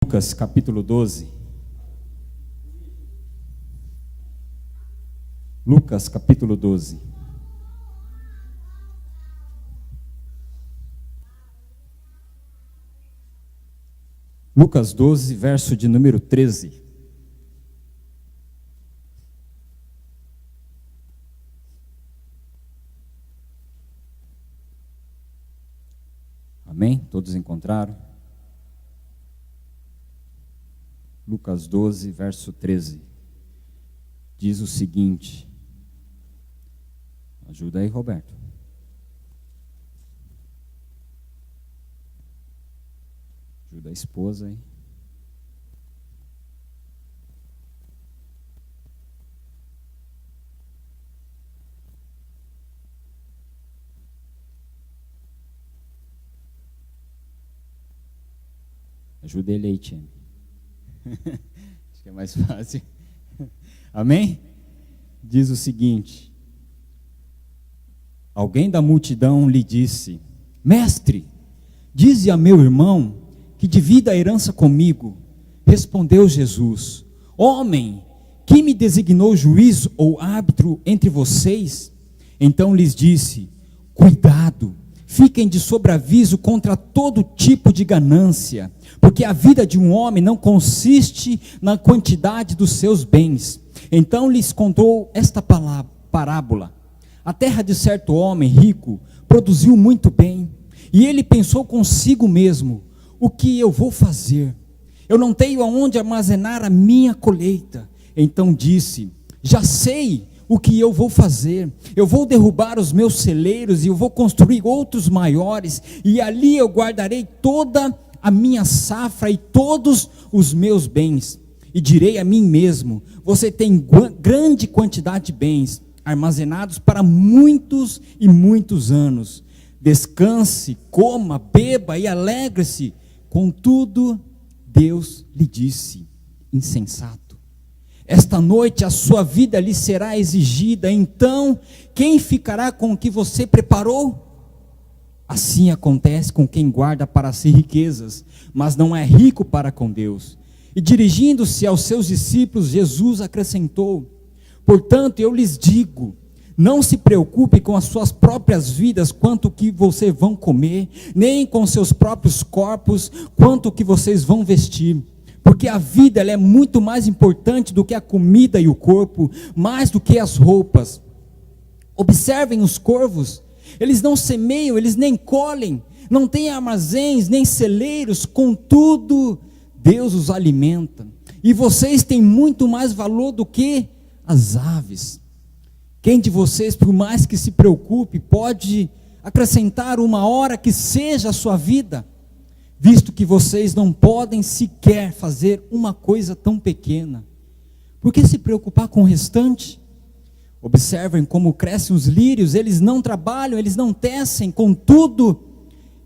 Lucas capítulo 12. Lucas capítulo 12. Lucas 12, verso de número 13. Amém? Todos encontraram? Lucas 12, verso 13. Diz o seguinte. Ajuda aí, Roberto. Ajuda a esposa aí. Ajuda ele aí, time. Acho que é mais fácil. Amém? Diz o seguinte. Alguém da multidão lhe disse: Mestre, dize a meu irmão que divida a herança comigo. Respondeu Jesus: Homem, quem me designou juiz ou árbitro entre vocês? Então lhes disse: Cuidado, fiquem de sobreaviso contra todo tipo de ganância, porque a vida de um homem não consiste na quantidade dos seus bens. Então lhes contou esta parábola. A terra de certo homem rico produziu muito bem, e ele pensou consigo mesmo: o que eu vou fazer? Eu não tenho aonde armazenar a minha colheita. Então disse: já sei o que eu vou fazer. Eu vou derrubar os meus celeiros e eu vou construir outros maiores, e ali eu guardarei toda a minha safra e todos os meus bens. E direi a mim mesmo: você tem grande quantidade de bens armazenados para muitos e muitos anos. Descanse, coma, beba e alegre-se. Contudo, Deus lhe disse: insensato, esta noite a sua vida lhe será exigida, então quem ficará com o que você preparou? Assim acontece com quem guarda para si riquezas, mas não é rico para com Deus. E dirigindo-se aos seus discípulos, Jesus acrescentou: portanto eu lhes digo, não se preocupe com as suas próprias vidas quanto que vocês vão comer, nem com seus próprios corpos quanto que vocês vão vestir. Porque a vida ela é muito mais importante do que a comida e o corpo, mais do que as roupas. Observem os corvos, eles não semeiam, eles nem colhem, não têm armazéns, nem celeiros, contudo, Deus os alimenta. E vocês têm muito mais valor do que as aves. Quem de vocês, por mais que se preocupe, pode acrescentar uma hora que seja a sua vida? Visto que vocês não podem sequer fazer uma coisa tão pequena, por que se preocupar com o restante? Observem como crescem os lírios, eles não trabalham, eles não tecem, contudo,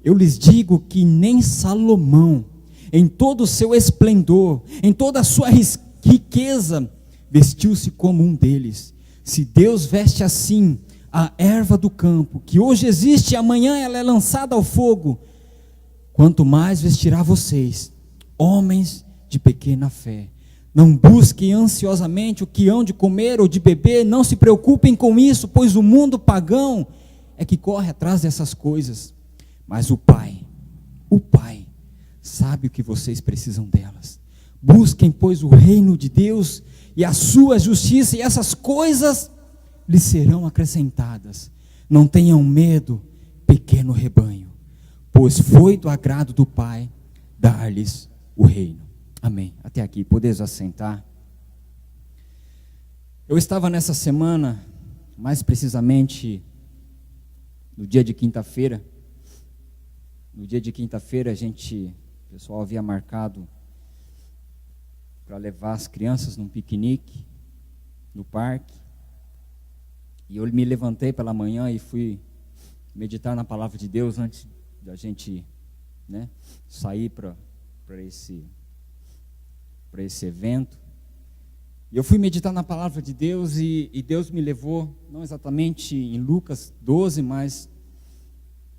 eu lhes digo que nem Salomão, em todo o seu esplendor, em toda a sua riqueza, vestiu-se como um deles. Se Deus veste assim a erva do campo, que hoje existe e amanhã ela é lançada ao fogo, quanto mais vestirá vocês, homens de pequena fé. Não busquem ansiosamente o que hão de comer ou de beber, não se preocupem com isso, pois o mundo pagão é que corre atrás dessas coisas. Mas o Pai sabe o que vocês precisam delas. Busquem, pois, o reino de Deus e a sua justiça, e essas coisas lhes serão acrescentadas. Não tenham medo, pequeno rebanho, pois foi do agrado do Pai dar-lhes o reino. Amém. Até aqui, podeis assentar. Eu estava nessa semana, mais precisamente no dia de quinta-feira. No dia de quinta-feira o pessoal havia marcado para levar as crianças num piquenique no parque. E eu me levantei pela manhã e fui meditar na palavra de Deus antes da gente, sair para esse evento. E eu fui meditar na palavra de Deus e Deus me levou, não exatamente em Lucas 12, mas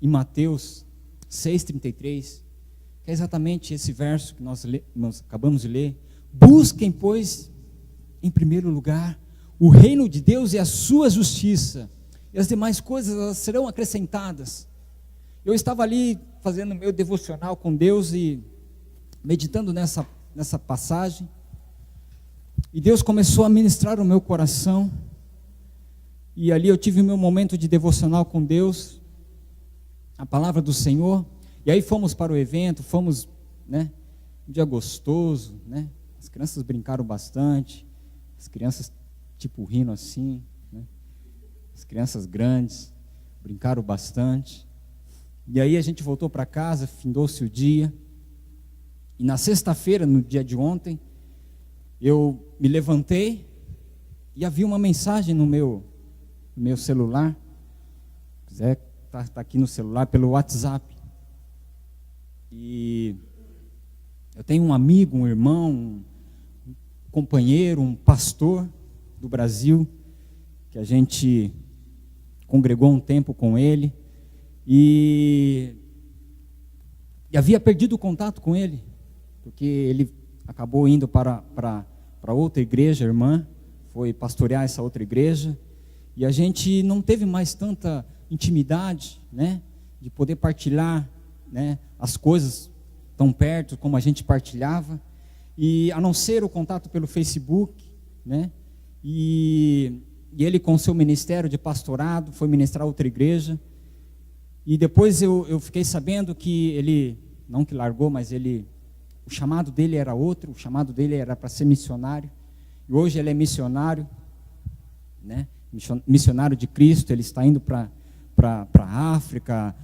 em Mateus 6,33, que é exatamente esse verso que nós acabamos de ler. Busquem, pois, em primeiro lugar, o reino de Deus e a sua justiça, e as demais coisas elas serão acrescentadas. Eu estava ali fazendo meu devocional com Deus e meditando nessa passagem, e Deus começou a ministrar o meu coração, e ali eu tive o meu momento de devocional com Deus, a palavra do Senhor, e aí fomos para o evento, fomos, um dia gostoso, as crianças brincaram bastante, as crianças tipo rindo assim, as crianças grandes brincaram bastante, e aí a gente voltou para casa, findou-se o dia, e na sexta-feira, no dia de ontem, eu me levantei e havia uma mensagem no meu celular, se quiser, está aqui no celular, pelo WhatsApp, e eu tenho um amigo, um irmão, um companheiro, um pastor do Brasil, que a gente congregou um tempo com ele, e havia perdido o contato com ele, porque ele acabou indo para outra igreja, irmã, foi pastorear essa outra igreja, e a gente não teve mais tanta intimidade, de poder partilhar, as coisas tão perto como a gente partilhava, e a não ser o contato pelo Facebook, e ele com seu ministério de pastorado foi ministrar outra igreja, e depois eu fiquei sabendo que ele, não que largou, mas o chamado dele era outro, o chamado dele era para ser missionário, e hoje ele é missionário, missionário de Cristo, ele está indo para a África,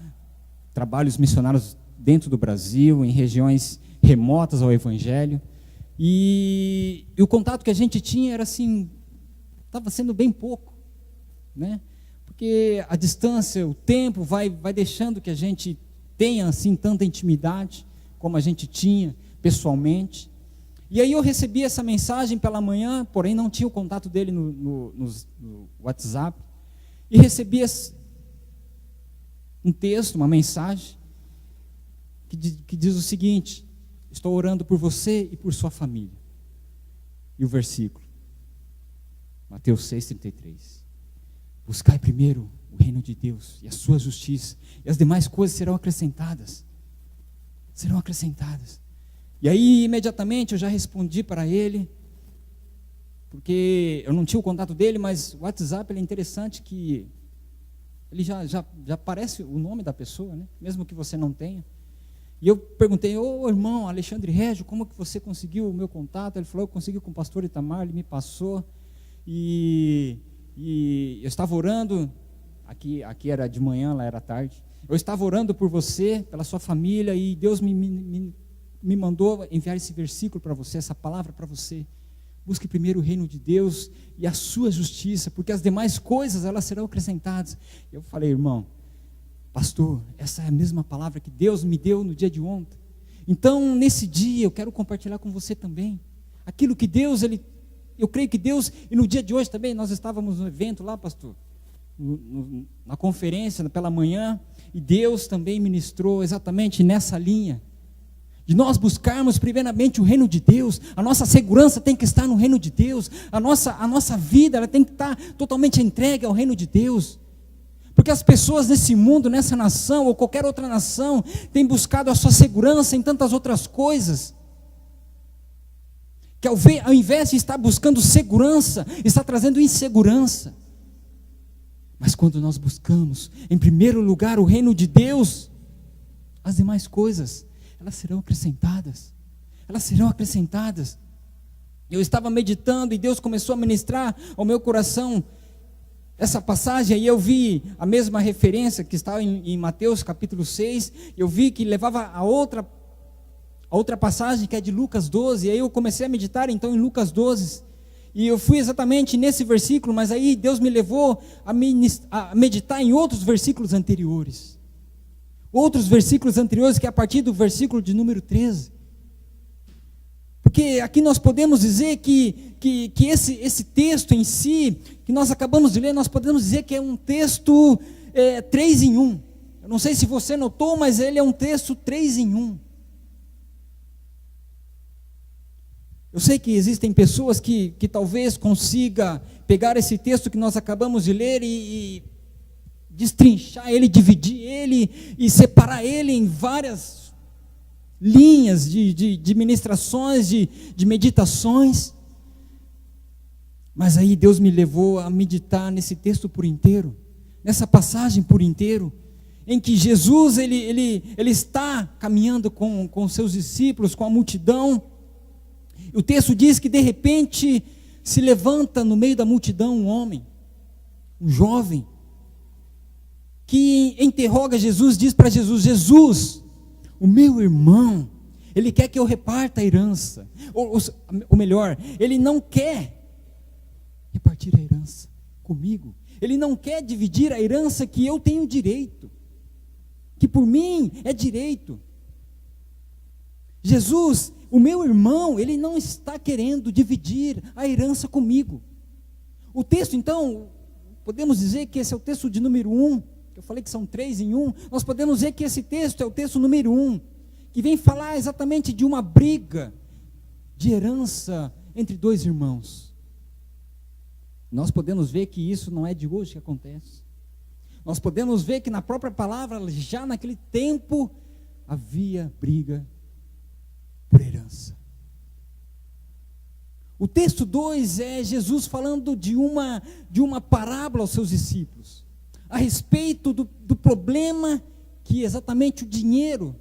trabalhos missionários dentro do Brasil, em regiões remotas ao Evangelho, e o contato que a gente tinha era assim, estava sendo bem pouco, porque a distância, o tempo vai deixando que a gente tenha assim tanta intimidade como a gente tinha pessoalmente. E aí eu recebi essa mensagem pela manhã, porém não tinha o contato dele no WhatsApp, e recebi um texto, uma mensagem, que diz o seguinte: estou orando por você e por sua família. E o versículo, Mateus 6,33, buscai primeiro o reino de Deus e a sua justiça, e as demais coisas serão acrescentadas. Serão acrescentadas. E aí imediatamente eu já respondi para ele, porque eu não tinha o contato dele, mas o WhatsApp é interessante que ele já aparece o nome da pessoa, mesmo que você não tenha. E eu perguntei: ô irmão Alexandre Régio, como que você conseguiu o meu contato? Ele falou: eu consegui com o pastor Itamar, ele me passou, e eu estava orando, aqui era de manhã, lá era tarde, eu estava orando por você, pela sua família, e Deus me mandou enviar esse versículo para você, essa palavra para você. Busque primeiro o reino de Deus e a sua justiça, porque as demais coisas elas serão acrescentadas. Eu falei: irmão, pastor, essa é a mesma palavra que Deus me deu no dia de ontem. Então, nesse dia, eu quero compartilhar com você também aquilo que Deus, eu creio que Deus, e no dia de hoje também, nós estávamos no evento lá, pastor, na conferência pela manhã, e Deus também ministrou exatamente nessa linha, de nós buscarmos primeiramente o reino de Deus. A nossa segurança tem que estar no reino de Deus, a nossa vida ela tem que estar totalmente entregue ao reino de Deus, porque as pessoas nesse mundo, nessa nação, ou qualquer outra nação, têm buscado a sua segurança em tantas outras coisas, que ao invés de estar buscando segurança, está trazendo insegurança. Mas quando nós buscamos, em primeiro lugar, o reino de Deus, as demais coisas, elas serão acrescentadas. Elas serão acrescentadas. Eu estava meditando e Deus começou a ministrar ao meu coração essa passagem, e eu vi a mesma referência que estava em Mateus capítulo 6, eu vi que levava a outra passagem que é de Lucas 12, e aí eu comecei a meditar então em Lucas 12, e eu fui exatamente nesse versículo, mas aí Deus me levou a meditar em outros versículos anteriores, que é a partir do versículo de número 13, porque aqui nós podemos dizer que esse texto em si, que nós acabamos de ler, nós podemos dizer que é um texto 3 em 1, eu não sei se você notou, mas ele é um texto 3 em 1, Eu sei que existem pessoas que talvez consiga pegar esse texto que nós acabamos de ler e destrinchar ele, dividir ele e separar ele em várias linhas de ministrações, de meditações. Mas aí Deus me levou a meditar nesse texto por inteiro, nessa passagem por inteiro, em que Jesus ele está caminhando com seus discípulos, com a multidão. O texto diz que de repente se levanta no meio da multidão um homem, um jovem, que interroga Jesus, diz para Jesus: Jesus, o meu irmão, ele quer que eu reparta a herança, ou melhor, ele não quer repartir a herança comigo, ele não quer dividir a herança que eu tenho direito, que por mim é direito. Jesus, o meu irmão, ele não está querendo dividir a herança comigo. O texto, então, podemos dizer que esse é o texto de número 1, que eu falei que são 3 em 1, nós podemos dizer que esse texto é o texto número 1, que vem falar exatamente de uma briga de herança entre dois irmãos. Nós podemos ver que isso não é de hoje que acontece. Nós podemos ver que na própria palavra, já naquele tempo, havia briga por herança. O texto 2 é Jesus falando de uma parábola aos seus discípulos, a respeito do problema que exatamente o dinheiro,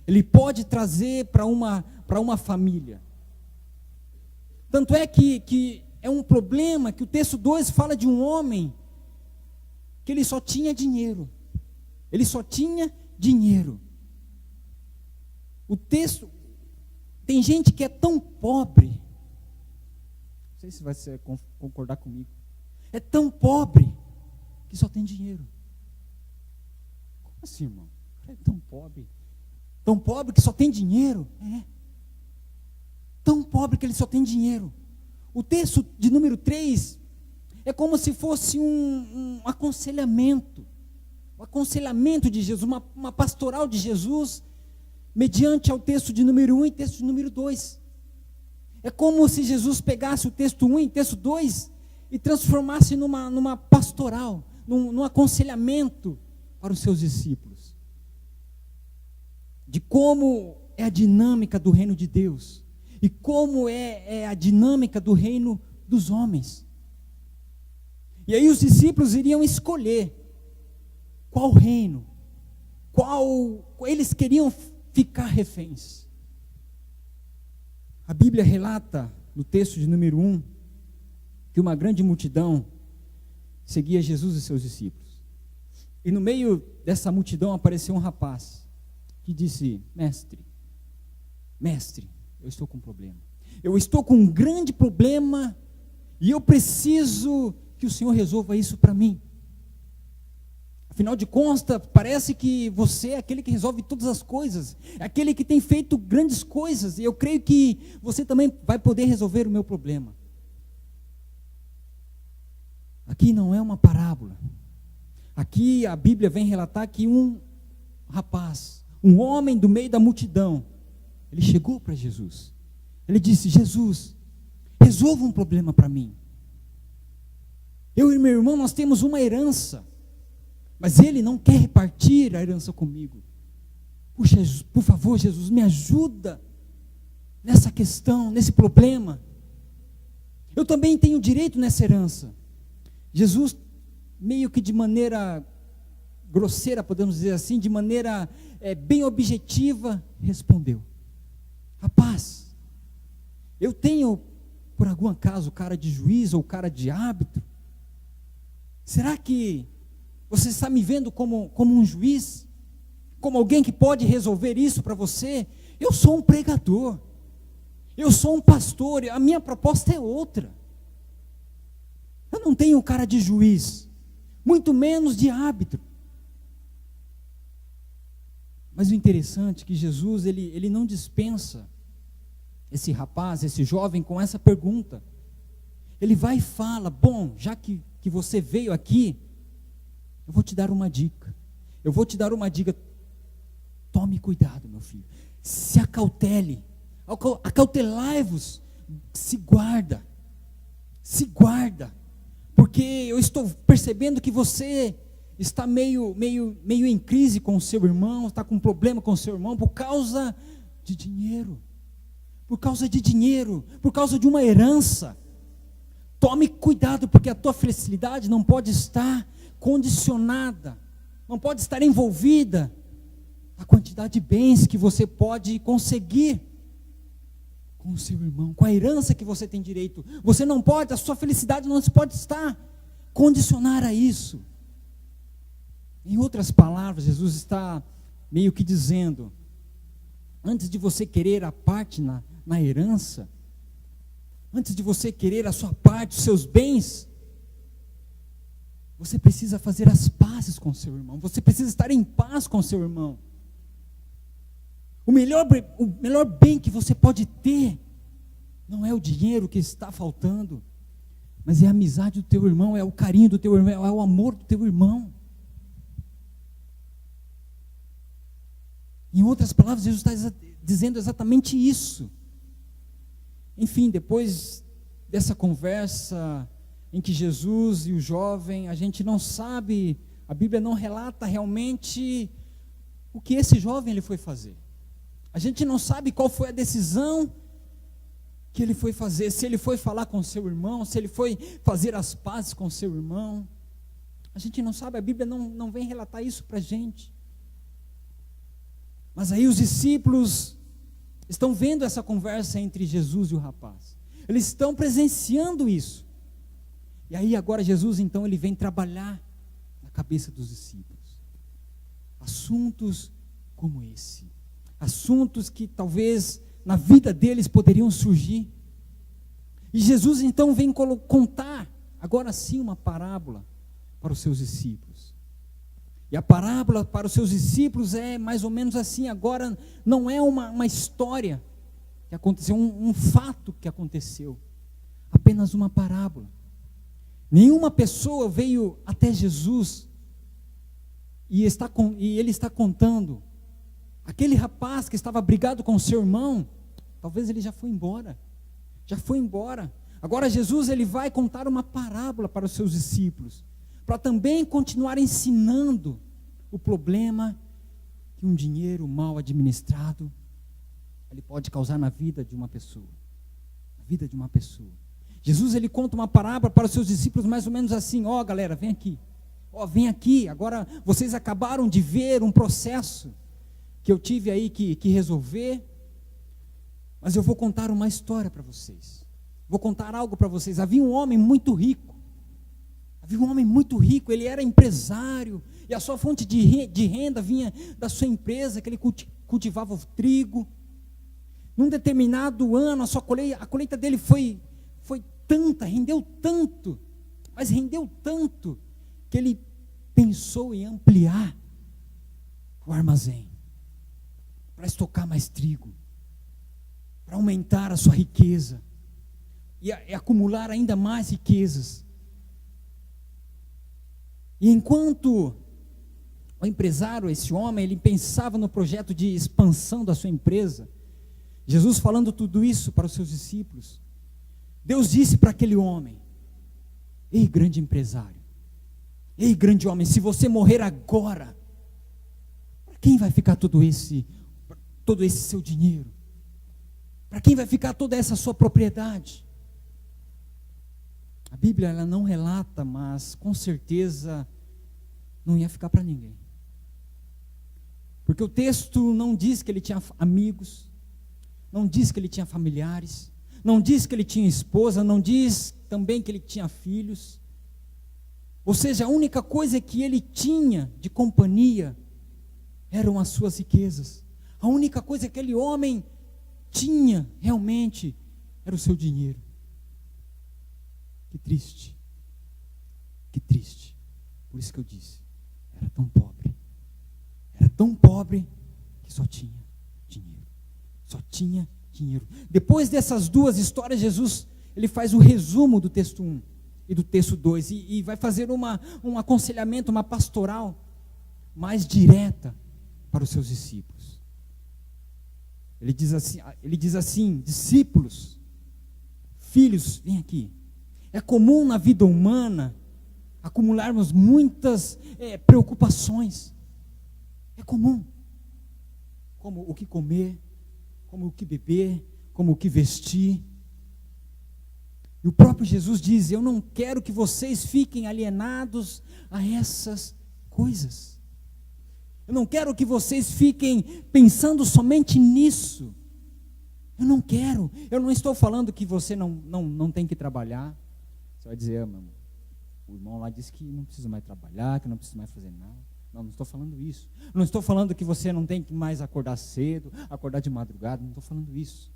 ele pode trazer para uma família. Tanto é que é um problema que o texto 2 fala de um homem que ele só tinha dinheiro. Ele só tinha dinheiro. O texto, tem gente que é tão pobre, não sei se vai concordar comigo, é tão pobre que só tem dinheiro. Como assim, irmão? É tão pobre que só tem dinheiro? É. Tão pobre que ele só tem dinheiro. O texto de número 3 é como se fosse um aconselhamento, um aconselhamento de Jesus, uma pastoral de Jesus, mediante ao texto de número 1 e texto de número 2. É como se Jesus pegasse o texto 1 e texto 2 e transformasse numa pastoral, num aconselhamento para os seus discípulos, de como é a dinâmica do reino de Deus, e como é a dinâmica do reino dos homens. E aí os discípulos iriam escolher qual reino, eles queriam ficar reféns. A Bíblia relata, no texto de número 1, que uma grande multidão seguia Jesus e seus discípulos. E no meio dessa multidão apareceu um rapaz, que disse: mestre, eu estou com um problema. Eu estou com um grande problema, e eu preciso que o Senhor resolva isso para mim. Afinal de contas, parece que você é aquele que resolve todas as coisas, é aquele que tem feito grandes coisas, e eu creio que você também vai poder resolver o meu problema. Aqui não é uma parábola. Aqui a Bíblia vem relatar que um rapaz, um homem do meio da multidão, ele chegou para Jesus. Ele disse: Jesus, resolva um problema para mim. Eu e meu irmão, nós temos uma herança, mas ele não quer repartir a herança comigo. Puxa, por favor, Jesus, me ajuda nessa questão, nesse problema. Eu também tenho direito nessa herança. Jesus, meio que de maneira grosseira, podemos dizer assim, de maneira bem objetiva, respondeu: rapaz, eu tenho, por algum acaso, cara de juiz ou cara de árbitro? Será que você está me vendo como um juiz? Como alguém que pode resolver isso para você? Eu sou um pregador, eu sou um pastor, a minha proposta é outra. Eu não tenho cara de juiz, muito menos de árbitro. Mas o interessante é que Jesus, ele não dispensa esse rapaz, esse jovem, com essa pergunta. Ele vai e fala: bom, já que você veio aqui, eu vou te dar uma dica. Tome cuidado, meu filho. Se acautele. Acautelai-vos se guarda, porque eu estou percebendo que você está meio em crise com o seu irmão, está com problema com o seu irmão por causa de dinheiro, por causa de uma herança. Tome cuidado, porque a tua felicidade não pode estar condicionada, não pode estar envolvida a quantidade de bens que você pode conseguir com o seu irmão, com a herança que você tem direito. Você não pode, a sua felicidade não pode estar condicionar a isso. Em outras palavras, Jesus está meio que dizendo, antes de você querer a parte na herança, antes de você querer a sua parte, os seus bens, você precisa fazer as pazes com o seu irmão, você precisa estar em paz com o seu irmão. O melhor bem que você pode ter, não é o dinheiro que está faltando, mas é a amizade do teu irmão, é o carinho do teu irmão, é o amor do teu irmão. Em outras palavras, Jesus está dizendo exatamente isso. Enfim, depois dessa conversa em que Jesus e o jovem, a gente não sabe, a Bíblia não relata realmente o que esse jovem ele foi fazer. A gente não sabe qual foi a decisão que ele foi fazer, se ele foi falar com seu irmão, se ele foi fazer as pazes com seu irmão. A gente não sabe, a Bíblia não vem relatar isso para a gente. Mas aí os discípulos estão vendo essa conversa entre Jesus e o rapaz. Eles estão presenciando isso. E aí agora Jesus então ele vem trabalhar na cabeça dos discípulos. Assuntos como esse. Assuntos que talvez na vida deles poderiam surgir. E Jesus então vem contar, agora sim, uma parábola para os seus discípulos. E a parábola para os seus discípulos é mais ou menos assim, agora não é uma história que aconteceu, um fato que aconteceu, apenas uma parábola. Nenhuma pessoa veio até Jesus e ele está contando. Aquele rapaz que estava brigado com o seu irmão, talvez ele já foi embora. Agora Jesus ele vai contar uma parábola para os seus discípulos, para também continuar ensinando o problema que um dinheiro mal administrado ele pode causar na vida de uma pessoa. Jesus ele conta uma parábola para os seus discípulos mais ou menos assim: ó galera, vem aqui, agora vocês acabaram de ver um processo que eu tive aí que resolver, mas eu vou contar uma história para vocês, vou contar algo para vocês. Havia um homem muito rico, ele era empresário, e a sua fonte de renda vinha da sua empresa, que ele cultivava o trigo. Num determinado ano, a colheita dele foi tanta, rendeu tanto, que ele pensou em ampliar o armazém, para estocar mais trigo, para aumentar a sua riqueza, e acumular ainda mais riquezas. E enquanto o empresário, esse homem, ele pensava no projeto de expansão da sua empresa, Jesus falando tudo isso para os seus discípulos, Deus disse para aquele homem: ei grande empresário, ei grande homem, se você morrer agora, para quem vai ficar todo esse seu dinheiro? Para quem vai ficar toda essa sua propriedade? A Bíblia ela não relata, mas com certeza não ia ficar para ninguém. Porque o texto não diz que ele tinha amigos, não diz que ele tinha familiares, não diz que ele tinha esposa, não diz também que ele tinha filhos. Ou seja, a única coisa que ele tinha de companhia eram as suas riquezas. A única coisa que aquele homem tinha realmente era o seu dinheiro. Que triste. Por isso que eu disse, era tão pobre que só tinha dinheiro. Depois dessas duas histórias, Jesus ele faz o resumo do texto 1 e do texto 2 e vai fazer um aconselhamento, uma pastoral mais direta para os seus discípulos. Ele diz assim: discípulos, Filhos, vem aqui. É comum na vida humana acumularmos muitas preocupações. É comum. Como o que comer, como o que beber, como o que vestir. E o próprio Jesus diz: eu não quero que vocês fiquem alienados a essas coisas. Eu não quero que vocês fiquem pensando somente nisso. Eu não quero. Eu não estou falando que você não tem que trabalhar. Você vai dizer: o irmão lá disse que não precisa mais trabalhar, que não precisa mais fazer nada. Não estou falando isso. Não estou falando que você não tem que mais acordar cedo, acordar de madrugada. Não estou falando isso.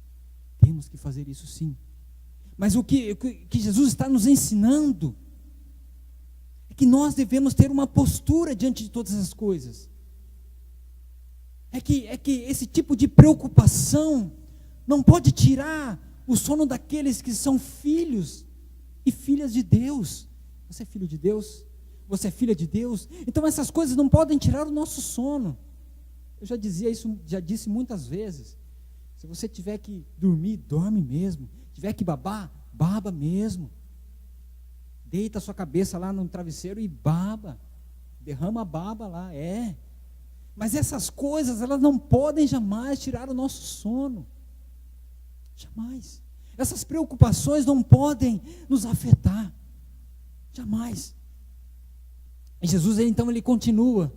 Temos que fazer isso sim. Mas o que Jesus está nos ensinando é que nós devemos ter uma postura diante de todas essas coisas. É que esse tipo de preocupação não pode tirar o sono daqueles que são filhos e filhas de Deus. Você é filho de Deus? Você é filha de Deus? Então essas coisas não podem tirar o nosso sono. Eu já disse muitas vezes. Se você tiver que dormir, dorme mesmo. Tiver que babar, baba mesmo. Deita a sua cabeça lá no travesseiro e baba. Derrama a baba lá, Mas essas coisas, elas não podem jamais tirar o nosso sono. Jamais. Essas preocupações não podem nos afetar. Jamais. E Jesus, então, ele continua.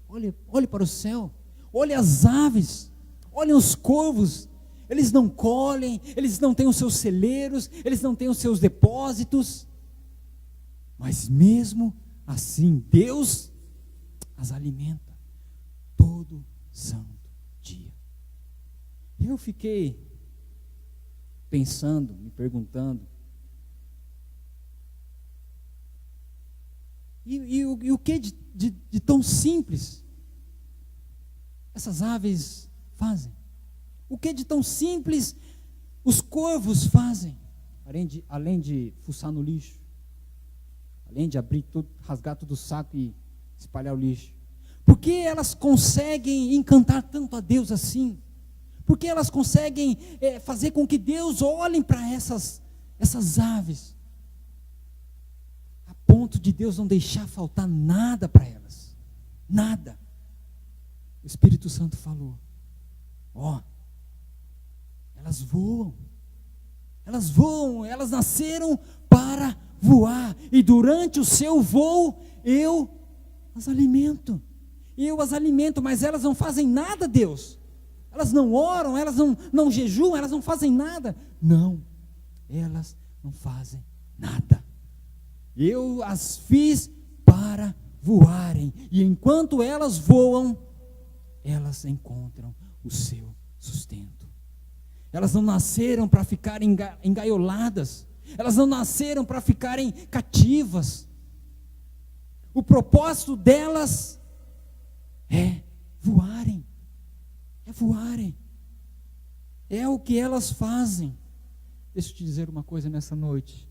Olhe para o céu. Olhe as aves. Olhem os corvos. Eles não colhem, eles não têm os seus celeiros, eles não têm os seus depósitos. Mas mesmo assim, Deus as alimenta todo santo dia. Eu fiquei pensando, me perguntando, e o que de tão simples essas aves fazem? O que de tão simples os corvos fazem? Além de fuçar no lixo, além de abrir tudo, rasgar todo o saco e espalhar o lixo. Por que elas conseguem encantar tanto a Deus assim? Por que elas conseguem fazer com que Deus olhe para essas aves? A ponto de Deus não deixar faltar nada para elas. Nada. O Espírito Santo falou: elas voam, elas nasceram para voar, e durante o seu voo, eu as alimento, mas elas não fazem nada, Deus, elas não oram, elas não jejuam, elas não fazem nada, não, elas não fazem nada, eu as fiz para voarem, e enquanto elas voam, elas encontram o seu sustento. Elas não nasceram para ficarem engaioladas. Elas não nasceram para ficarem cativas. O propósito delas é voarem. É voarem. É o que elas fazem. Deixa eu te dizer uma coisa nessa noite.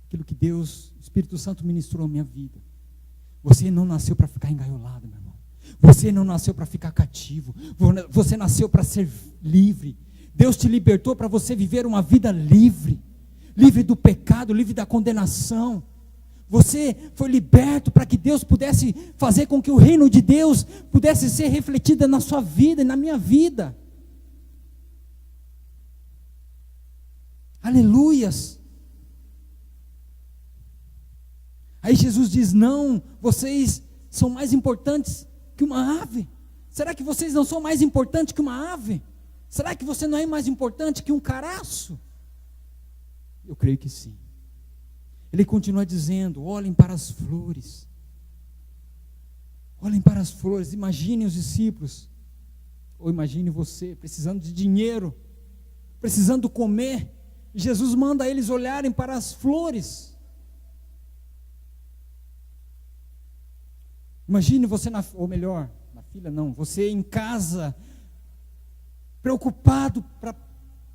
Aquilo que Deus, o Espírito Santo ministrou na minha vida. Você não nasceu para ficar engaiolado, meu irmão. Você não nasceu para ficar cativo. Você nasceu para ser livre. Deus te libertou para você viver uma vida livre. Livre do pecado, livre da condenação. Você foi liberto para que Deus pudesse fazer com que o reino de Deus pudesse ser refletido na sua vida e na minha vida. Aleluias. Aí Jesus diz: não, vocês são mais importantes que uma ave. Será que vocês não são mais importantes que uma ave? Será que você não é mais importante que um caraço? Eu creio que sim. Ele continua dizendo: olhem para as flores. Olhem para as flores. Imagine os discípulos, ou imagine você, precisando de dinheiro, precisando comer. Jesus manda eles olharem para as flores. Imagine você na fila não, você em casa, preocupado para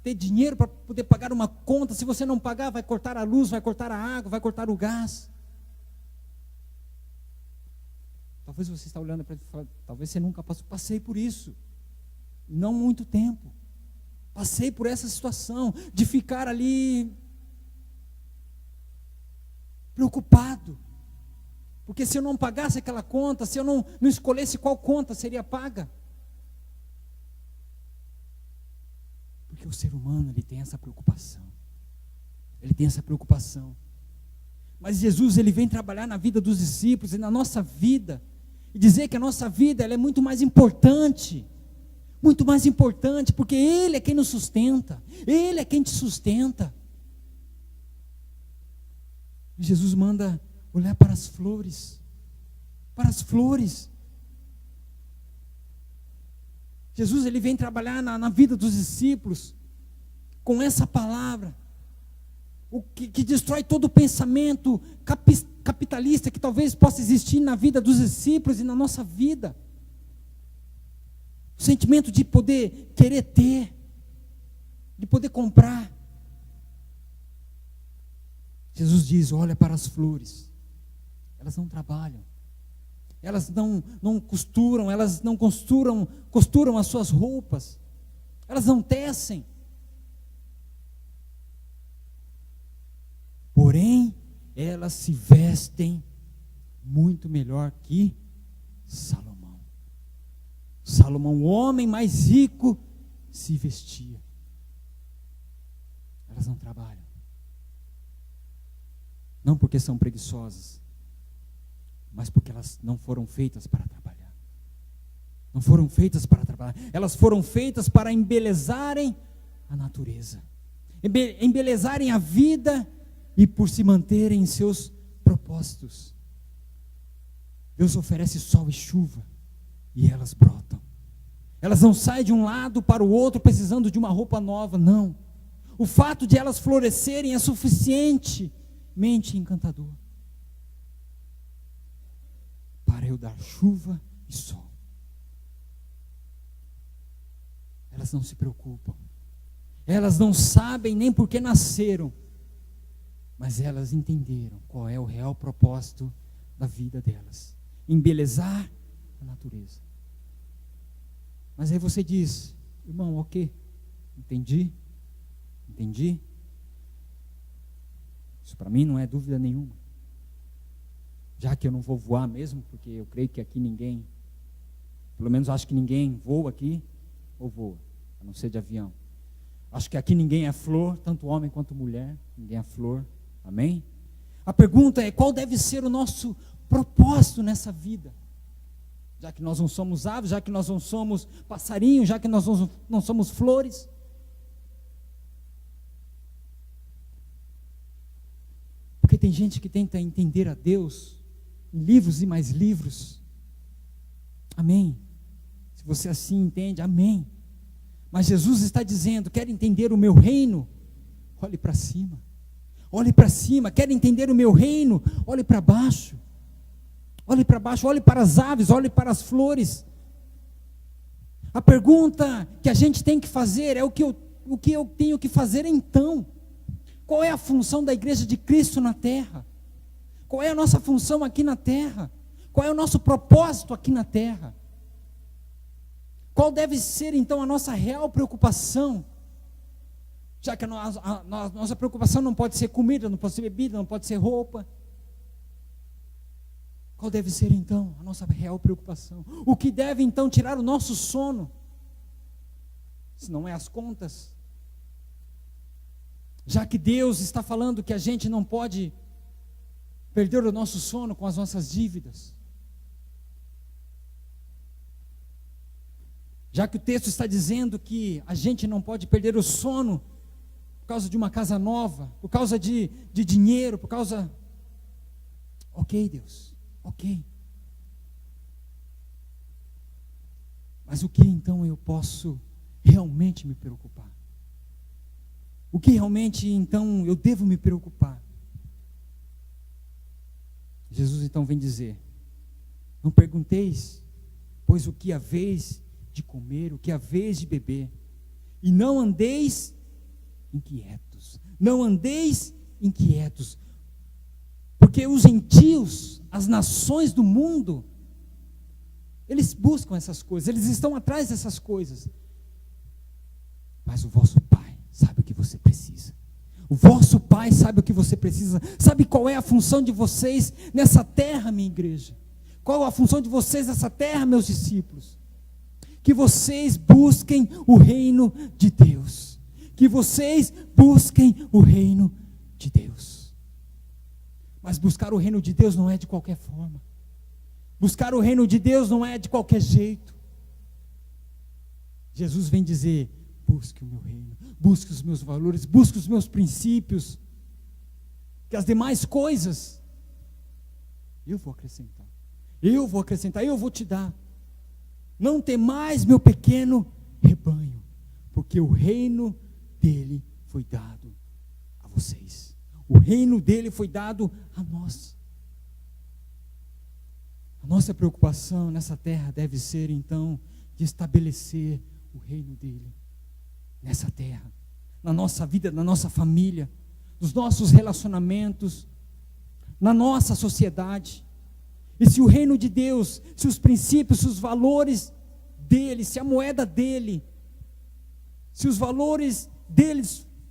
ter dinheiro para poder pagar uma conta. Se você não pagar, vai cortar a luz, vai cortar a água, vai cortar o gás. Talvez você está olhando para ele e fala: talvez você nunca passei por isso. Não muito tempo. Passei por essa situação de ficar ali preocupado. Porque se eu não pagasse aquela conta, se eu não escolhesse qual conta seria paga. Porque o ser humano, ele tem essa preocupação. Ele tem essa preocupação. Mas Jesus, ele vem trabalhar na vida dos discípulos e na nossa vida. E dizer que a nossa vida, ela é muito mais importante. Muito mais importante, porque Ele é quem nos sustenta. Ele é quem te sustenta. E Jesus manda olhar para as flores. Para as flores. Jesus, ele vem trabalhar na vida dos discípulos com essa palavra, o que destrói todo o pensamento capitalista que talvez possa existir na vida dos discípulos e na nossa vida. O sentimento de poder querer ter, de poder comprar. Jesus diz: olha para as flores, elas não trabalham, elas não costuram, elas não costuram as suas roupas, elas não tecem. Porém, elas se vestem muito melhor que Salomão. Salomão, o homem mais rico, se vestia. Elas não trabalham. Não porque são preguiçosas, mas porque elas não foram feitas para trabalhar. Não foram feitas para trabalhar. Elas foram feitas para embelezarem a natureza, embelezarem a vida e por se manterem em seus propósitos. Deus oferece sol e chuva e elas brotam. Elas não saem de um lado para o outro precisando de uma roupa nova, não. O fato de elas florescerem é suficientemente encantador para eu dar chuva e sol. Elas não se preocupam. Elas não sabem nem por que nasceram, mas elas entenderam qual é o real propósito da vida delas: embelezar a natureza. Mas aí você diz: irmão, ok, entendi. Isso para mim não é dúvida nenhuma. Já que eu não vou voar mesmo, porque eu creio que aqui ninguém, pelo menos acho que ninguém voa aqui, ou voa, a não ser de avião. Acho que aqui ninguém é flor, tanto homem quanto mulher, ninguém é flor, amém? A pergunta é: qual deve ser o nosso propósito nessa vida? Já que nós não somos aves, já que nós não somos passarinhos, já que nós não somos flores. Porque tem gente que tenta entender a Deus em livros e mais livros. Amém? Se você assim entende, amém. Mas Jesus está dizendo: quer entender o meu reino? Olhe para cima. Olhe para cima. Quer entender o meu reino? Olhe para baixo. Olhe para baixo, olhe para as aves, olhe para as flores. A pergunta que a gente tem que fazer é: o que eu tenho que fazer então? Qual é a função da igreja de Cristo na terra? Qual é a nossa função aqui na terra? Qual é o nosso propósito aqui na terra? Qual deve ser então a nossa real preocupação? Já que a nossa preocupação não pode ser comida, não pode ser bebida, não pode ser roupa. Qual deve ser então a nossa real preocupação? O que deve então tirar o nosso sono? Se não é as contas. Já que Deus está falando que a gente não pode perder o nosso sono com as nossas dívidas. Já que o texto está dizendo que a gente não pode perder o sono por causa de uma casa nova, por causa de dinheiro, por causa... Ok, Deus, ok. Mas o que então eu posso realmente me preocupar? O que realmente então eu devo me preocupar? Jesus então vem dizer: não pergunteis, pois o que haveis de comer, o que haveis de beber, e não andeis inquietos. Não andeis inquietos, porque os gentios, as nações do mundo, eles buscam essas coisas, eles estão atrás dessas coisas. Mas o vosso Pai sabe o que você precisa. O vosso Pai sabe o que você precisa. Sabe qual é a função de vocês nessa terra, minha igreja? Qual a função de vocês nessa terra, meus discípulos? Que vocês busquem o reino de Deus. Que vocês busquem o reino de Deus. Mas buscar o reino de Deus não é de qualquer forma. Buscar o reino de Deus não é de qualquer jeito. Jesus vem dizer: busque o meu reino, busque os meus valores, busque os meus princípios, que as demais coisas eu vou acrescentar, eu vou te dar. Não temais, meu pequeno rebanho, porque o reino dele foi dado a vocês, o reino dele foi dado a nós. A nossa preocupação nessa terra deve ser então de estabelecer o reino dele nessa terra, na nossa vida, na nossa família, nos nossos relacionamentos, na nossa sociedade. E se o reino de Deus, se os princípios, se os valores dele, se a moeda dele, se os valores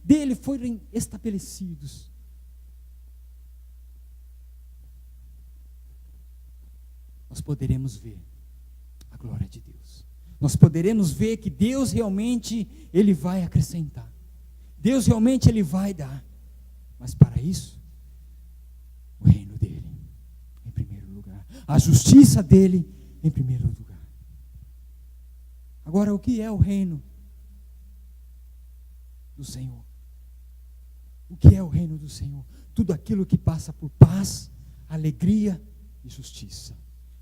dele forem estabelecidos, nós poderemos ver a glória de Deus. Nós poderemos ver que Deus realmente, Ele vai acrescentar. Deus realmente, Ele vai dar. Mas para isso, o reino dEle, em primeiro lugar. A justiça dEle, em primeiro lugar. Agora, o que é o reino do Senhor? O que é o reino do Senhor? Tudo aquilo que passa por paz, alegria e justiça.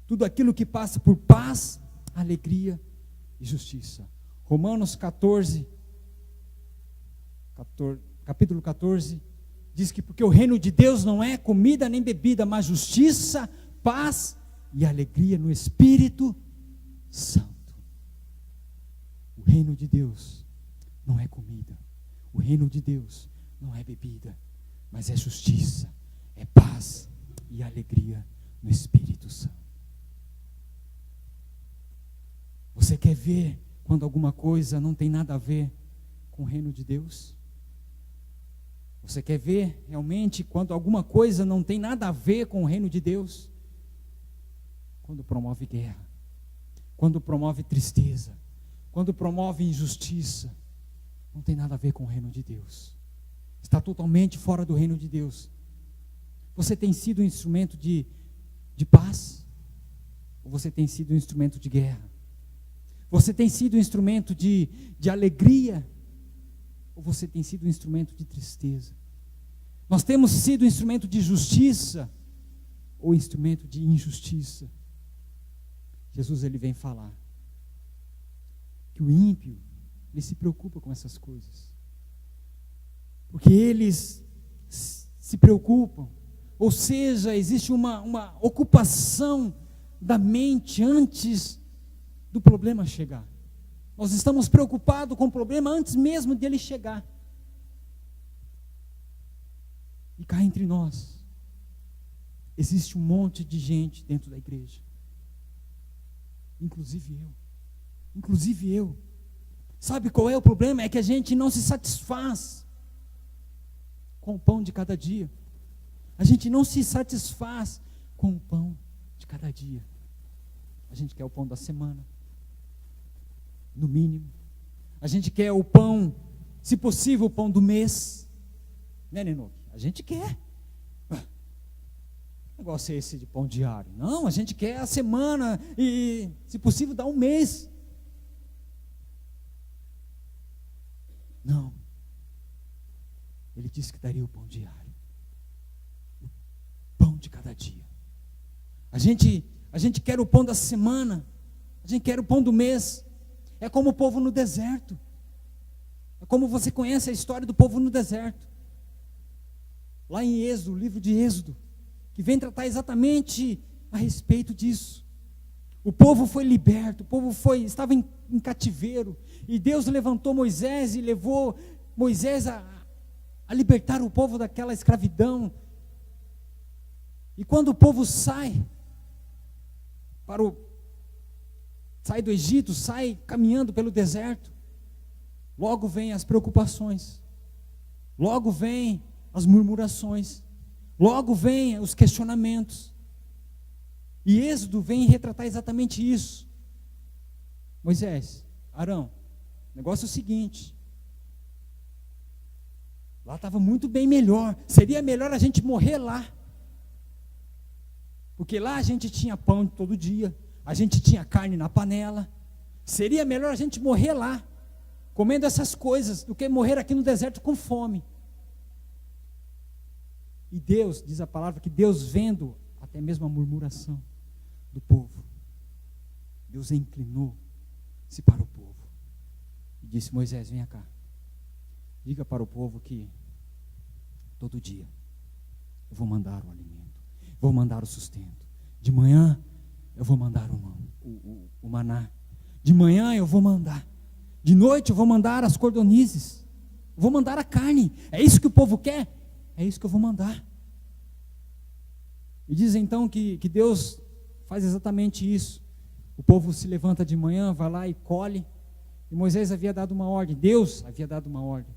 Tudo aquilo que passa por paz, alegria e justiça. Romanos 14, capítulo 14, diz que porque o reino de Deus não é comida nem bebida, mas justiça, paz e alegria no Espírito Santo. O reino de Deus não é comida, o reino de Deus não é bebida, mas é justiça, é paz e alegria no Espírito Santo. Você quer ver quando alguma coisa não tem nada a ver com o reino de Deus? Você quer ver realmente quando alguma coisa não tem nada a ver com o reino de Deus? Quando promove guerra, quando promove tristeza, quando promove injustiça, não tem nada a ver com o reino de Deus. Está totalmente fora do reino de Deus. Você tem sido um instrumento de paz? Ou você tem sido um instrumento de guerra? Você tem sido um instrumento de alegria? Ou você tem sido um instrumento de tristeza? Nós temos sido um instrumento de justiça ou instrumento de injustiça? Jesus, ele vem falar que o ímpio, ele se preocupa com essas coisas, porque eles se preocupam, ou seja, existe uma ocupação da mente antes do problema chegar. Nós estamos preocupados com o problema antes mesmo dele chegar. E cá entre nós, existe um monte de gente dentro da igreja, inclusive eu. Sabe qual é o problema? É que a gente não se satisfaz com o pão de cada dia. A gente não se satisfaz com o pão de cada dia. A gente quer o pão da semana, no mínimo. A gente quer o pão, se possível, o pão do mês. Né, Nenoque? A gente quer. Que negócio é esse de pão diário? Não, a gente quer a semana e, se possível, dar um mês. Não. Ele disse que daria o pão diário. O pão de cada dia. A gente quer o pão da semana. A gente quer o pão do mês. É como o povo no deserto. É como você conhece a história do povo no deserto. Lá em Êxodo, o livro de Êxodo, que vem tratar exatamente a respeito disso. O povo foi liberto, o povo estava em cativeiro, e Deus levantou Moisés e levou Moisés a libertar o povo daquela escravidão. E quando o povo sai do Egito, sai caminhando pelo deserto, logo vem as preocupações, logo vem as murmurações, logo vem os questionamentos. E Êxodo vem retratar exatamente isso. Moisés, Arão, o negócio é o seguinte, lá estava muito bem melhor, seria melhor a gente morrer lá, porque lá a gente tinha pão todo dia, a gente tinha carne na panela, seria melhor a gente morrer lá, comendo essas coisas, do que morrer aqui no deserto com fome. E Deus, diz a palavra, que Deus vendo até mesmo a murmuração do povo, Deus inclinou-se para o povo e disse: Moisés, venha cá, diga para o povo que todo dia eu vou mandar o alimento, vou mandar o sustento. De manhã eu vou mandar o maná, de manhã eu vou mandar, de noite eu vou mandar as cordonizes, vou mandar a carne. É isso que o povo quer? É isso que eu vou mandar. E diz então que Deus faz exatamente isso. O povo se levanta de manhã, vai lá e colhe. E Moisés havia dado uma ordem, Deus havia dado uma ordem: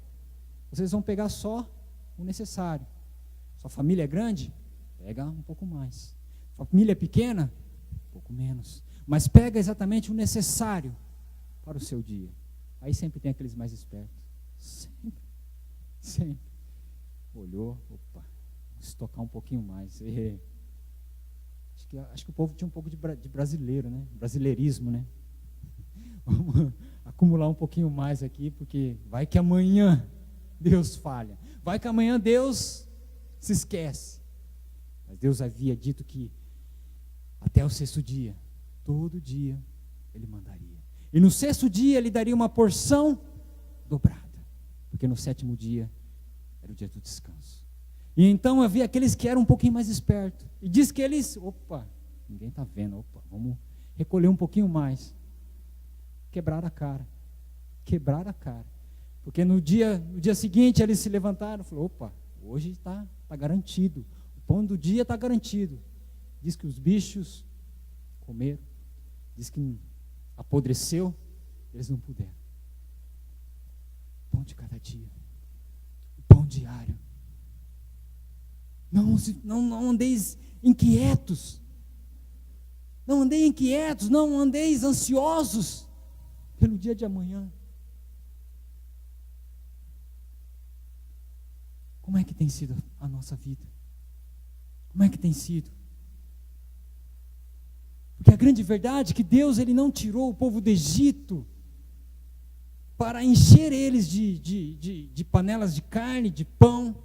vocês vão pegar só o necessário. Sua família é grande? Pega um pouco mais. Sua família é pequena? Um pouco menos. Mas pega exatamente o necessário para o seu dia. Aí sempre tem aqueles mais espertos. Sempre. Olhou, opa, vou estocar um pouquinho mais. Acho que o povo tinha um pouco de brasileiro, né? Brasileirismo, né? Vamos acumular um pouquinho mais aqui, porque vai que amanhã Deus falha. Vai que amanhã Deus se esquece. Mas Deus havia dito que até o 6º dia, todo dia, Ele mandaria. E no 6º dia Ele daria uma porção dobrada, porque no 7º dia era o dia do descanso. E então havia aqueles que eram um pouquinho mais espertos. E diz que eles, ninguém está vendo, vamos recolher um pouquinho mais. Quebraram a cara. Porque no dia seguinte eles se levantaram e falaram: hoje está garantido. O pão do dia está garantido. Diz que os bichos comeram. Diz que apodreceu. Eles não puderam. Pão de cada dia. O pão diário. Não andeis inquietos. Não andeis ansiosos pelo dia de amanhã. Como é que tem sido a nossa vida? Como é que tem sido? Porque a grande verdade é que Deus, Ele não tirou o povo do Egito para encher eles de panelas de carne, de pão.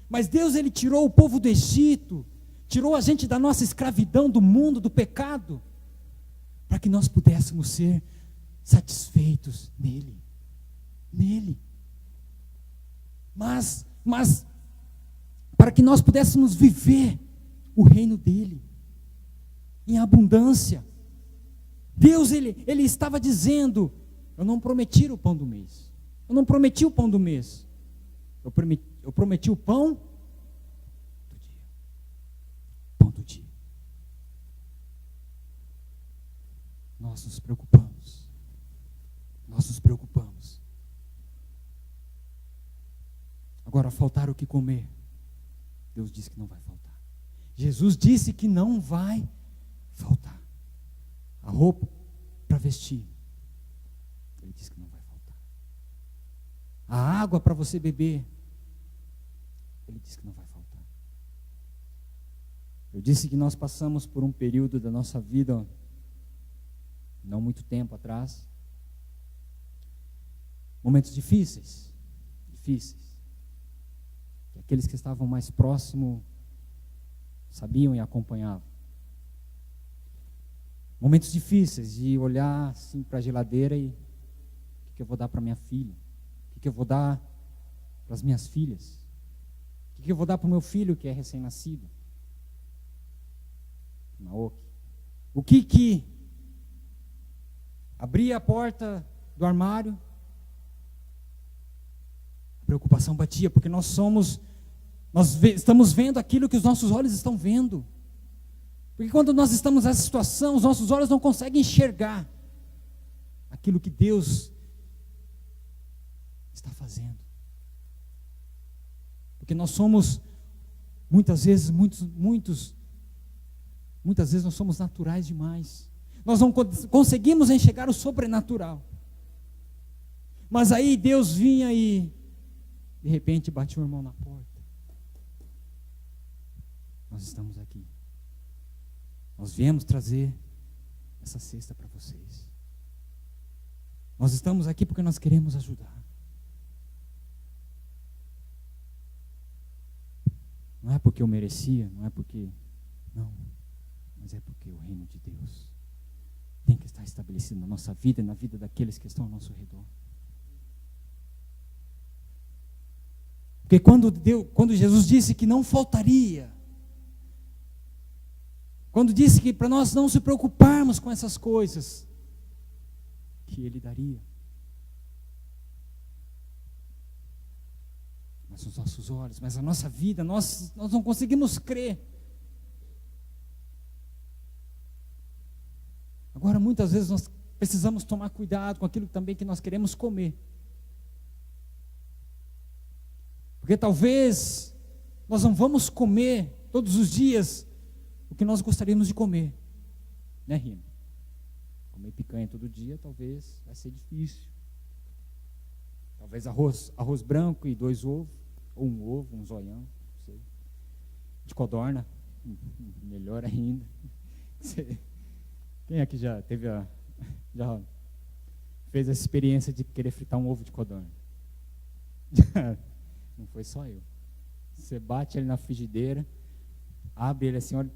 Mas Deus, Ele tirou o povo do Egito, tirou a gente da nossa escravidão, do mundo, do pecado, para que nós pudéssemos ser satisfeitos nele. Mas para que nós pudéssemos viver o reino dele, em abundância. Deus, ele estava dizendo: eu não prometi o pão do mês, eu não prometi o pão do mês, eu prometi o pão do dia. Pão do dia. Nós nos preocupamos. Agora, faltar o que comer, Deus disse que não vai faltar. Jesus disse que não vai faltar. A roupa para vestir, Ele disse que não vai faltar. A água para você beber, Ele disse que não vai faltar. Eu disse que nós passamos por um período da nossa vida, não muito tempo atrás, momentos difíceis. Que aqueles que estavam mais próximos sabiam e acompanhavam. Momentos difíceis de olhar assim para a geladeira e: o que eu vou dar para minha filha? O que eu vou dar para as minhas filhas? O que eu vou dar para o meu filho que é recém-nascido? Naoki. O que abria a porta do armário, a preocupação batia, porque nós estamos vendo aquilo que os nossos olhos estão vendo. Porque quando nós estamos nessa situação, os nossos olhos não conseguem enxergar aquilo que Deus está fazendo. Porque nós somos, muitas vezes nós somos naturais demais. Nós não conseguimos enxergar o sobrenatural. Mas aí Deus vinha e, de repente, batia o irmão na porta. Nós estamos aqui. Nós viemos trazer essa cesta para vocês. Nós estamos aqui porque nós queremos ajudar. Não é porque eu merecia, não é porque... Não, mas é porque o reino de Deus tem que estar estabelecido na nossa vida e na vida daqueles que estão ao nosso redor. Porque quando Jesus disse que não faltaria, quando disse que para nós não se preocuparmos com essas coisas, que Ele daria. Mas os nossos olhos, mas a nossa vida, nós não conseguimos crer. Agora, muitas vezes nós precisamos tomar cuidado com aquilo também que nós queremos comer. Porque talvez nós não vamos comer todos os dias o que nós gostaríamos de comer. Né, Rino? Comer picanha todo dia talvez vai ser difícil. Talvez arroz branco e 2 ovos, ou um ovo, um zoião, não sei. De codorna, melhor ainda. Quem aqui já fez essa experiência de querer fritar um ovo de codorna? Não foi só eu. Você bate ele na frigideira, abre ele assim, olha,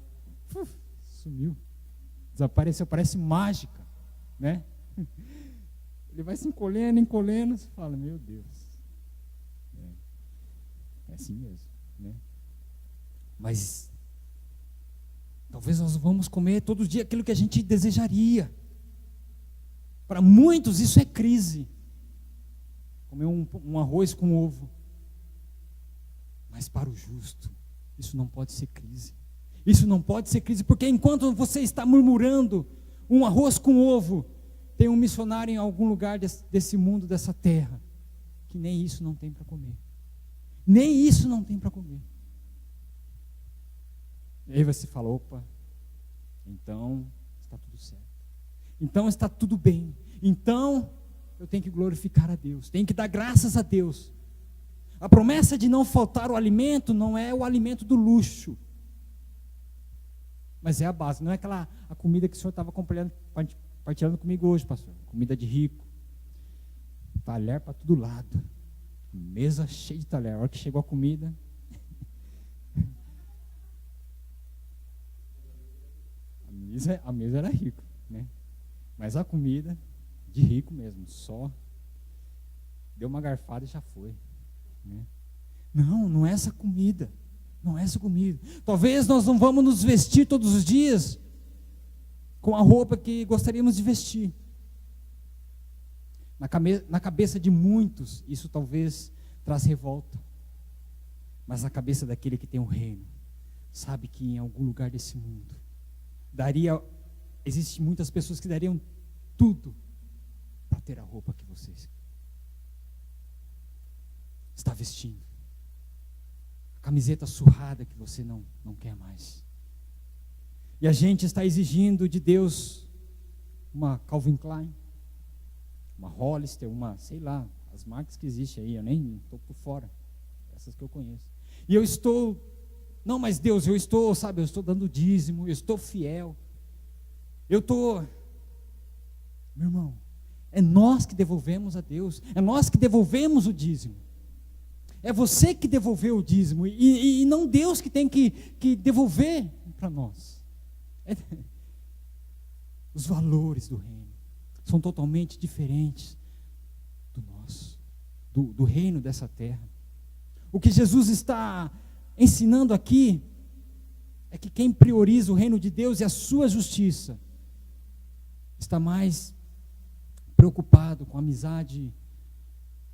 sumiu, desapareceu, parece mágica, né? Ele vai se encolhendo, você fala, meu Deus, é assim mesmo, né? Mas talvez nós vamos comer todo dia aquilo que a gente desejaria. Para muitos isso é crise, comer um arroz com ovo. Mas para o justo, isso não pode ser crise. Isso não pode ser crise, porque enquanto você está murmurando um arroz com ovo, tem um missionário em algum lugar desse mundo, dessa terra, que nem isso não tem para comer. Nem isso não tem para comer. E aí você fala, opa, então está tudo certo. Então está tudo bem. Então eu tenho que glorificar a Deus, tenho que dar graças a Deus. A promessa de não faltar o alimento não é o alimento do luxo, mas é a base, não é a comida que o senhor estava compartilhando comigo hoje, pastor, comida de rico, talher para todo lado, mesa cheia de talher, a hora que chegou a comida, a mesa era rica, né? Mas a comida de rico mesmo, só deu uma garfada e já foi. Não é essa comida. Não é essa comida. Talvez nós não vamos nos vestir todos os dias com a roupa que gostaríamos de vestir. Na cabeça de muitos, isso talvez traz revolta. Mas na cabeça daquele que tem o reino, sabe que em algum lugar desse mundo, existem muitas pessoas que dariam tudo para ter a roupa que vocês está vestindo, a camiseta surrada que você não quer mais. E a gente está exigindo de Deus uma Calvin Klein, uma Hollister, sei lá, as marcas que existem aí, eu nem estou por fora, essas que eu conheço. E eu estou, não, mas Deus, eu estou dando dízimo, eu estou fiel, meu irmão, é nós que devolvemos a Deus, é nós que devolvemos o dízimo. É você que devolveu o dízimo, e não Deus que tem que devolver para nós. Os valores do reino são totalmente diferentes do nosso, do reino dessa terra. O que Jesus está ensinando aqui é que quem prioriza o reino de Deus e a sua justiça está mais preocupado com a amizade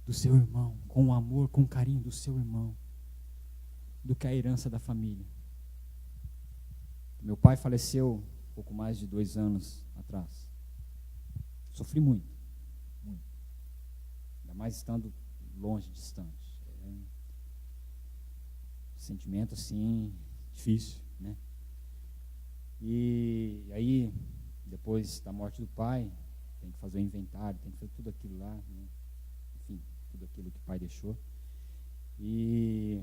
do seu irmão, com o amor, com o carinho do seu irmão, do que a herança da família. Meu pai faleceu pouco mais de 2 anos atrás. Sofri muito, muito. Ainda mais estando longe, distante. É um sentimento assim, difícil, né? E aí, depois da morte do pai, tem que fazer o inventário, tem que fazer tudo aquilo lá, né? Enfim, tudo aquilo que o pai deixou. E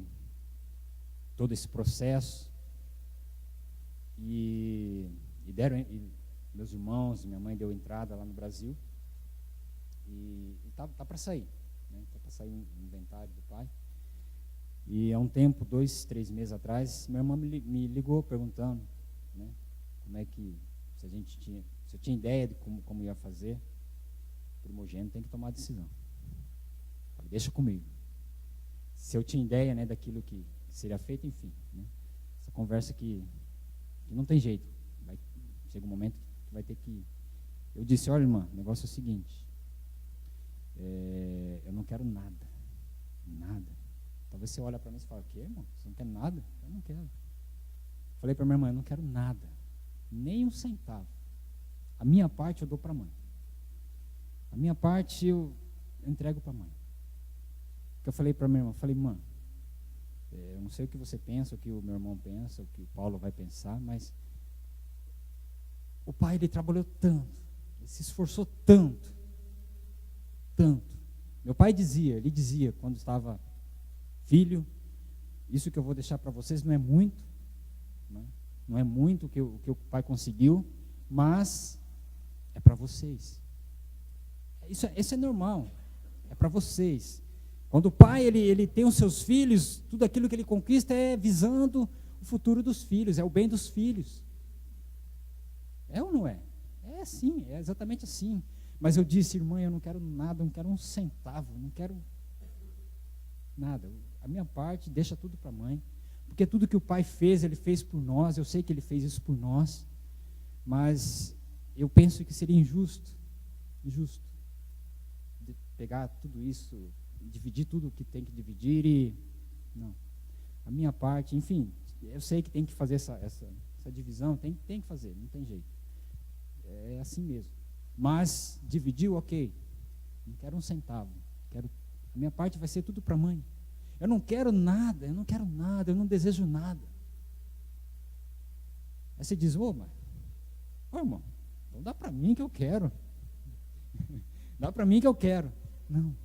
todo esse processo, e meus irmãos, minha mãe deu entrada lá no Brasil, e tá para sair, né? Tá para sair o inventário do pai. E há um tempo, 2, 3 meses atrás, minha irmã me ligou perguntando, né, como é que, se eu tinha ideia de como ia fazer. O primogênito tem que tomar a decisão. Falei, deixa comigo. Se eu tinha ideia, né, daquilo que seria feito, enfim, né, essa conversa que não tem jeito. Chega um momento que vai ter que... Eu disse, olha, irmã, o negócio é o seguinte, eu não quero nada. Talvez você olhe para mim e fale, o quê, irmão? Você não quer nada? Eu não quero. Falei para minha irmã, eu não quero nada, nem um centavo. A minha parte eu dou para a mãe. A minha parte eu entrego para a mãe. Porque eu falei para minha irmã, irmã, eu não sei o que você pensa, o que o meu irmão pensa, o que o Paulo vai pensar, mas o pai, ele trabalhou tanto, ele se esforçou tanto. Meu pai ele dizia, quando estava filho, isso que eu vou deixar para vocês não é muito, né? Não é muito o que o pai conseguiu, mas é para vocês. Isso é normal, é para vocês. Quando o pai ele tem os seus filhos, tudo aquilo que ele conquista é visando o futuro dos filhos, é o bem dos filhos. É ou não é? É assim, é exatamente assim. Mas eu disse, irmã, eu não quero nada, não quero um centavo, não quero nada. A minha parte, deixa tudo para a mãe. Porque tudo que o pai fez, ele fez por nós. Eu sei que ele fez isso por nós. Mas eu penso que seria injusto de pegar tudo isso, dividir tudo o que tem que dividir e... Não. A minha parte, enfim, eu sei que tem que fazer essa divisão, tem que fazer, não tem jeito. É assim mesmo. Mas dividiu, ok. Não quero um centavo. A minha parte vai ser tudo para a mãe. Eu não quero nada, eu não desejo nada. Aí você diz, irmão, então dá para mim que eu quero. Dá para mim que eu quero. Não.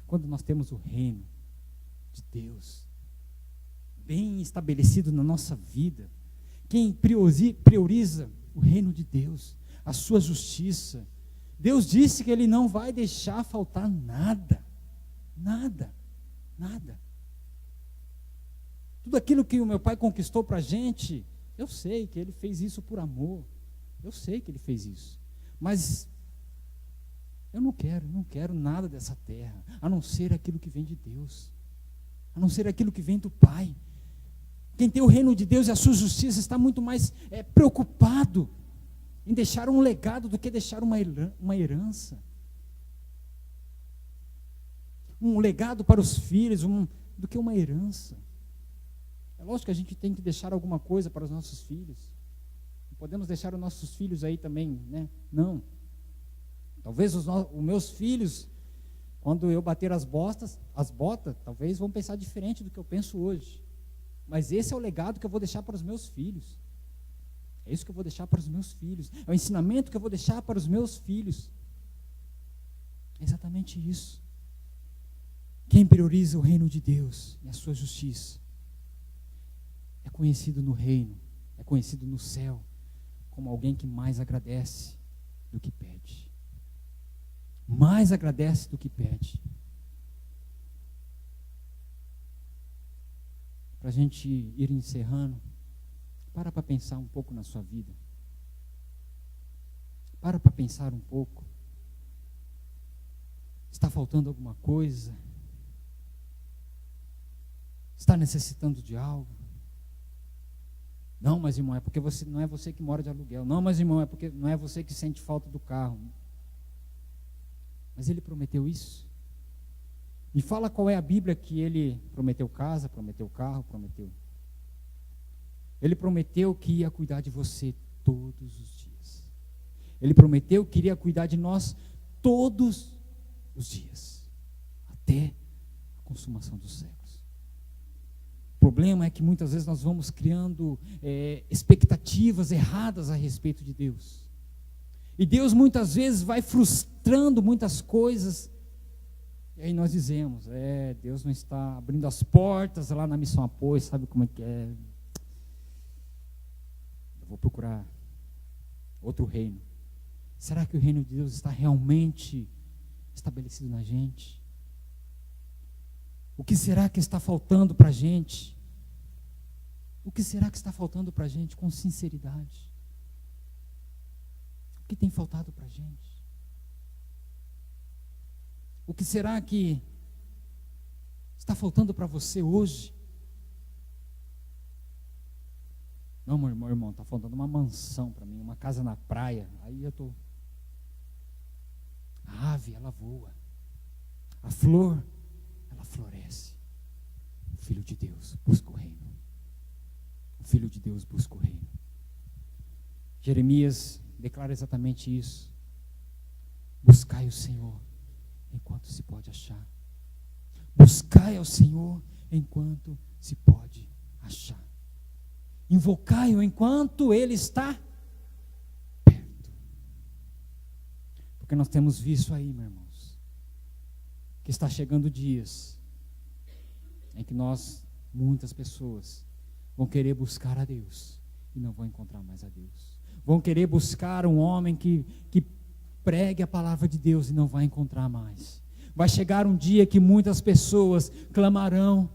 Quando nós temos o reino de Deus bem estabelecido na nossa vida, quem prioriza o reino de Deus, a sua justiça, Deus disse que Ele não vai deixar faltar nada. Tudo aquilo que o meu pai conquistou para a gente, eu sei que ele fez isso por amor. Eu sei que ele fez isso. Mas eu não quero nada dessa terra, a não ser aquilo que vem de Deus, a não ser aquilo que vem do Pai. Quem tem o reino de Deus e a sua justiça está muito mais preocupado em deixar um legado do que deixar uma herança. Um legado para os filhos, do que uma herança. É lógico que a gente tem que deixar alguma coisa para os nossos filhos. Não podemos deixar os nossos filhos aí também, né? Não. Talvez os meus filhos, quando eu bater as botas, talvez vão pensar diferente do que eu penso hoje. Mas esse é o legado que eu vou deixar para os meus filhos. É isso que eu vou deixar para os meus filhos. É o ensinamento que eu vou deixar para os meus filhos. É exatamente isso. Quem prioriza o reino de Deus e a sua justiça é conhecido no reino, é conhecido no céu como alguém que mais agradece do que pede. Mais agradece do que pede. Para a gente ir encerrando, para pensar um pouco na sua vida. Para pensar um pouco. Está faltando alguma coisa? Está necessitando de algo? Não, mas irmão, é porque não é você que mora de aluguel. Não, mas irmão, é porque não é você que sente falta do carro. Mas ele prometeu isso. Me fala qual é a Bíblia que ele prometeu casa, prometeu carro, prometeu. Ele prometeu que ia cuidar de você todos os dias. Ele prometeu que iria cuidar de nós todos os dias, até consumação dos séculos. O problema é que muitas vezes nós vamos criando expectativas erradas a respeito de Deus. E Deus muitas vezes vai frustrando muitas coisas. E aí nós dizemos, Deus não está abrindo as portas lá na Missão Apoio, sabe como é que é? Eu vou procurar outro reino. Será que o reino de Deus está realmente estabelecido na gente? O que será que está faltando para a gente? O que será que está faltando para a gente com sinceridade? O que tem faltado para a gente? O que será que está faltando para você hoje? Não, meu irmão, está faltando uma mansão para mim, uma casa na praia. Aí eu estou... A ave, ela voa. A flor, ela floresce. O Filho de Deus busca o reino. O Filho de Deus busca o reino. Jeremias declara exatamente isso. Buscai o Senhor enquanto se pode achar. Buscai ao Senhor enquanto se pode achar. Invocai-o enquanto Ele está perto. Porque nós temos visto aí, meus irmãos, que está chegando dias em que muitas pessoas, vão querer buscar a Deus e não vão encontrar mais a Deus. Vão querer buscar um homem que pregue a palavra de Deus e não vai encontrar mais. Vai chegar um dia que muitas pessoas clamarão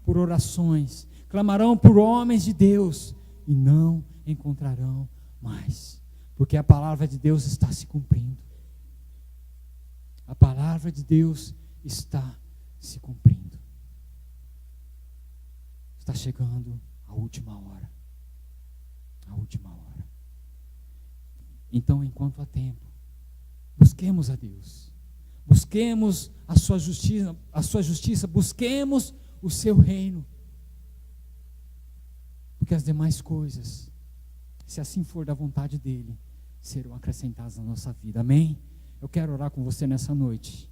por orações, clamarão por homens de Deus e não encontrarão mais, porque a palavra de Deus está se cumprindo. A palavra de Deus está se cumprindo. Está chegando a última hora. A última hora. Então, enquanto há tempo, busquemos a Deus. Busquemos a sua justiça, busquemos o seu reino. Porque as demais coisas, se assim for da vontade dele, serão acrescentadas na nossa vida. Amém? Eu quero orar com você nessa noite.